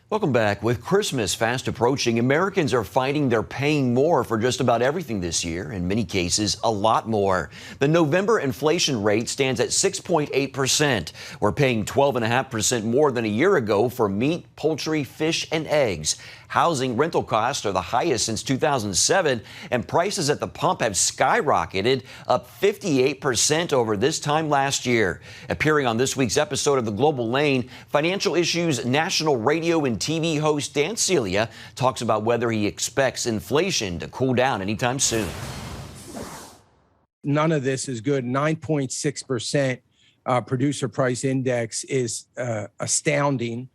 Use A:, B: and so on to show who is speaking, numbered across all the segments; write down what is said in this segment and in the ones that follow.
A: Welcome back. With Christmas fast approaching, Americans are finding they're paying more for just about everything this year, in many cases, a lot more. The November inflation rate stands at 6.8%. We're paying 12.5% more than a year ago for meat, poultry, fish, and eggs. Housing rental costs are the highest since 2007, and prices at the pump have skyrocketed, up 58% over this time last year. Appearing on this week's episode of The Global Lane, Financial Issues national radio and TV host Dan Celia talks about whether he expects inflation to cool down anytime soon.
B: None of this is good. 9.6% producer price index is astounding.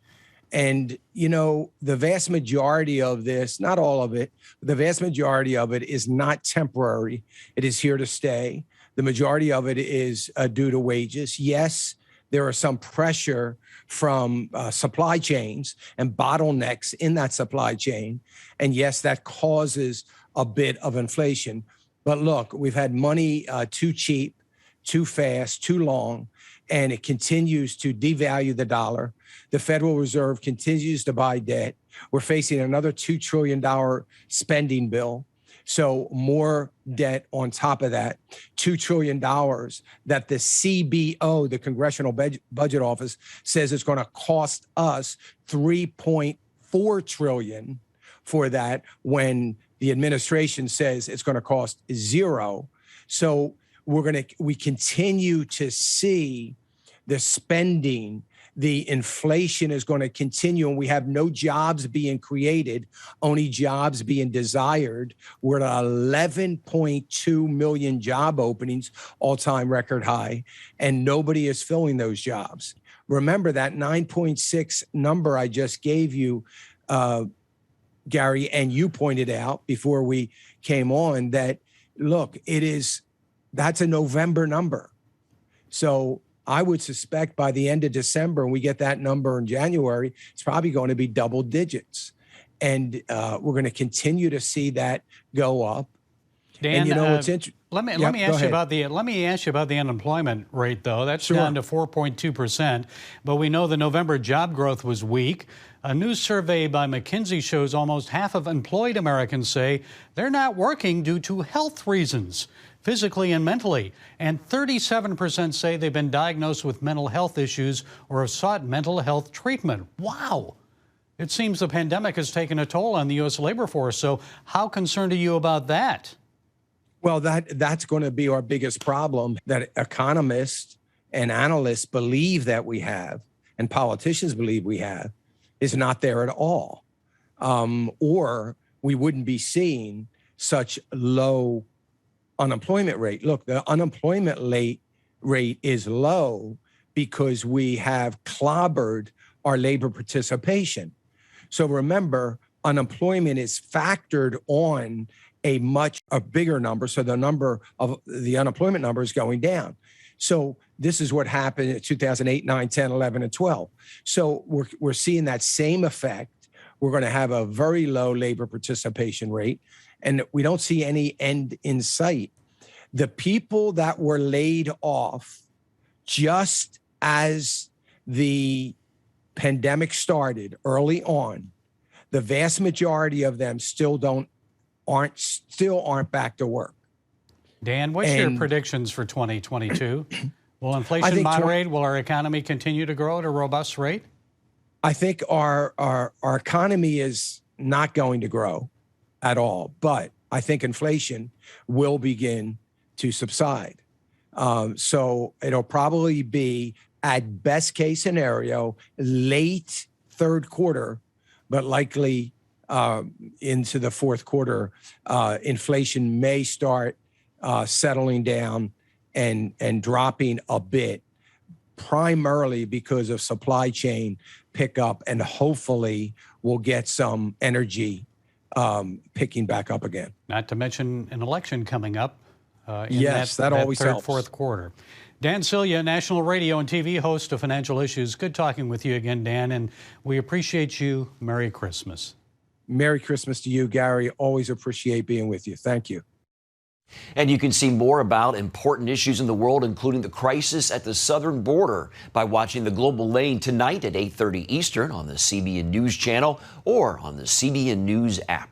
B: And, you know, the vast majority of this, not all of it, the vast majority of it is not temporary. It is here to stay. The majority of it is due to wages. Yes, there are some pressure from supply chains and bottlenecks in that supply chain. And yes, that causes a bit of inflation. But look, we've had money too cheap, too fast, too long, and it continues to devalue the dollar. The Federal Reserve continues to buy debt. We're facing another $2 trillion spending bill. So more debt on top of that, $2 trillion that the CBO, the Congressional Budget Office, says it's going to cost us $3.4 trillion for that, when the administration says it's going to cost zero. So we continue to see the spending. The inflation is going to continue, and we have no jobs being created, only jobs being desired. We're at 11.2 million job openings, all-time record high, and nobody is filling those jobs. Remember that 9.6 number I just gave you, Gary, and you pointed out before we came on that, look, that's a November number. So I would suspect by the end of December, and we get that number in January, it's probably going to be double digits. And we're going to continue to see that go up.
C: Dan,
B: and you know, it's interesting.
C: Let me ask you about the unemployment rate, though. That's down to 4.2%. But we know the November job growth was weak. A new survey by McKinsey shows almost half of employed Americans say they're not working due to health reasons, physically and mentally. And 37% say they've been diagnosed with mental health issues or have sought mental health treatment. Wow. It seems the pandemic has taken a toll on the U.S. labor force. So how concerned are you about that?
B: Well, that's going to be our biggest problem that economists and analysts believe that we have, and politicians believe we have, is not there at all. Or we wouldn't be seeing such low unemployment rate. Look, the unemployment rate is low because we have clobbered our labor participation. So remember, unemployment is factored on a bigger number. So the unemployment number is going down. So this is what happened in 2008, 9, 10, 11, and 12. So we're seeing that same effect. We're going to have a very low labor participation rate, and we don't see any end in sight. The people that were laid off just as the pandemic started early on, the vast majority of them still aren't back to work.
C: Dan, what's your predictions for 2022? Will inflation moderate? Will our economy continue to grow at a robust rate?
B: I think our economy is not going to grow at all, but I think inflation will begin to subside. So it'll probably be, at best case scenario, late third quarter, but likely into the fourth quarter, inflation may start settling down and dropping a bit, primarily because of supply chain pickup, and hopefully we'll get some energy picking back up again.
C: Not to mention an election coming up.
B: Yes, that always helps.
C: Fourth quarter. Dan Celia, national radio and TV host of Financial Issues. Good talking with you again, Dan, and we appreciate you. Merry Christmas.
B: Merry Christmas to you, Gary. Always appreciate being with you. Thank you.
A: And you can see more about important issues in the world, including the crisis at the southern border, by watching The Global Lane tonight at 8:30 Eastern on the CBN News Channel or on the CBN News app.